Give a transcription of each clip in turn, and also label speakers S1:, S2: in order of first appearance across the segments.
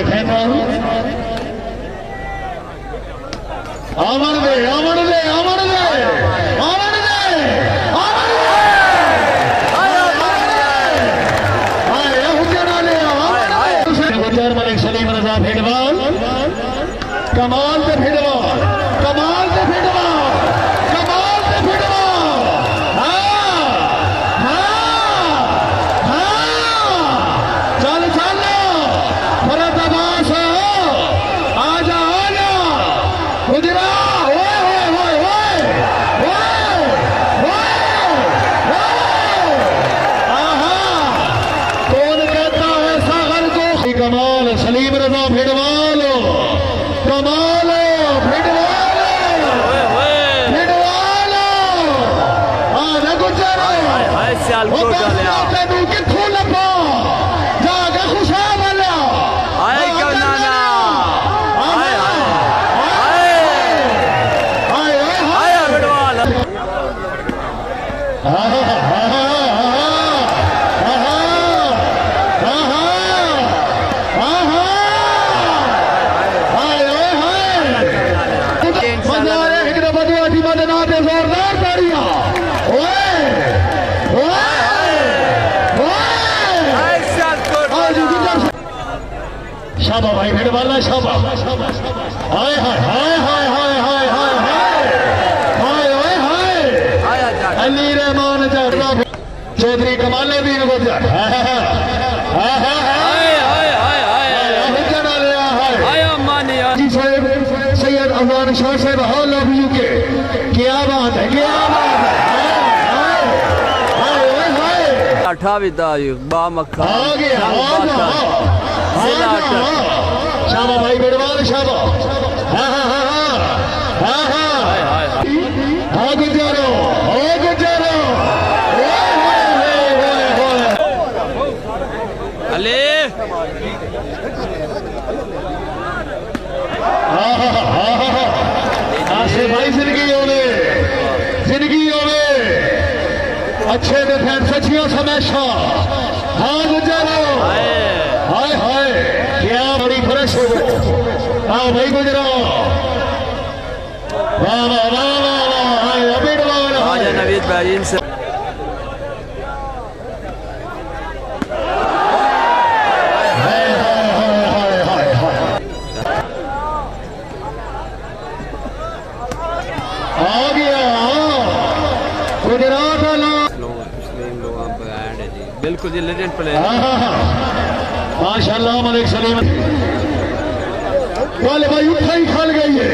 S1: Semifinal आमन दे आमन दे आमन दे आमन दे आमन दे हाय हुजरा ले गुजर मलिक सलीम रजा भेड़वाल कमाल से भेड़वाल कमाल से भेड़वाल कमाल से भेड़वाल चल चल फरत अब्बास आजा आजा गुजरा कमाल सलीम रजा भेड़वाल कमाल भेड़वाल भेड़वाल आजा गुजरा तेनू किथों लभा जाके खुशा वाला
S2: आए क्यों नाना आए आए आए भेड़वाल
S1: जोरदार ताड़ियां शाबा भाई भेड़वाला शाबा हाय हाय हाय हाय हाय हाय हाय हाय हाय हाय अली रहमान चौधरी कमालुद्दीन गुजर सैयद अजहार शाह साहब ऑल ऑफ यू के क्या बात है क्या बात है
S2: अठाविदा बा मक्खा
S1: आ गया शाबा भाई बेड़वाल शाबा हाँ गुजारो
S2: अले
S1: भाई जिंदगी होवे अच्छे डिफेंस अच्छियां समैशा हाँ गुजारो हाय हाय क्या बड़ी फर्श हो हाँ भाई गुजरा वाह वाह वाह वाह हाय अबेडवाल
S2: आजा नवीद भाई इनसे बिल्कुल जी लेजेंड प्लेयर
S1: माशाल्लाह मलिक सलीम गल भाई उठा ही खल गई है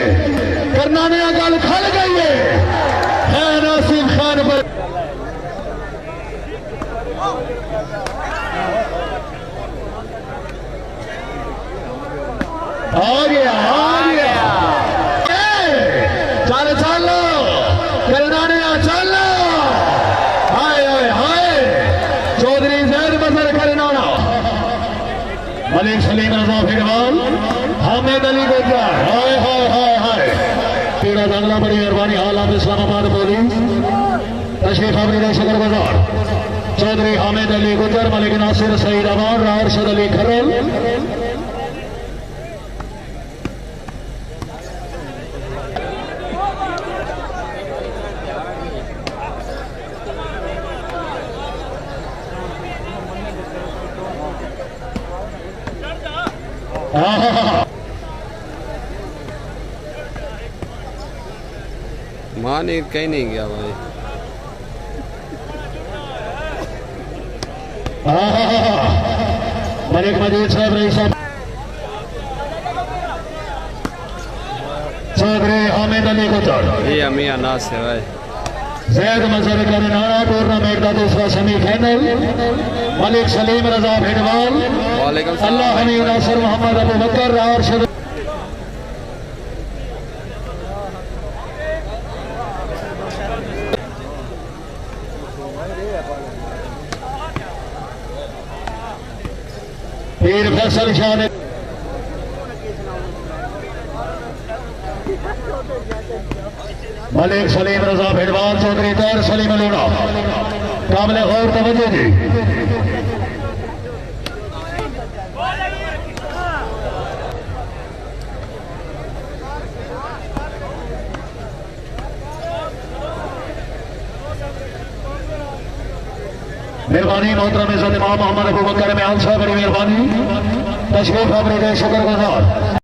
S1: करना ने गल खल गई है नासिर खान पर आ गया चल चल करना ने चल चौधरी जैद बसर करनाना मलिक सलीम रजा भेड़वाल हामिद अली गुजर हाय हाय हाय हाय पीड़ा जंगला बड़ी मेहरबानी हालात इस्लामाबाद पुलिस तशरीफ अमरीदा शुक्रगुजार चौधरी हामिद अली गुजर मलिक नासिर सईद अमान राशिद अली खरल
S2: मां ने कहीं नहीं गया भाई
S1: मलिक मजीद साहब रही साहब चौधरी हामिद अली गुजर
S2: ये अमी अनास है भाई
S1: जैद मजहर करनाना टूर्नामेंट का दूसरा सेमीफाइनल मलिक सलीम रजा भेड़वाल अल्लाह हमीद नासिर मोहम्मद अबू बकर राशिद पीर फैसल शाह ने मलिक सलीम रजा भेड़वाल चौधरी तैर सलीम अलोड़ा काबिल गौर तवज्जो जी मेहरबानी मोहतरम इज़्ज़त इमाम मोहम्मद अबू बकर में आंसर, बड़ी मेहरबानी तशरीफ हमरे शुक्रगुजार।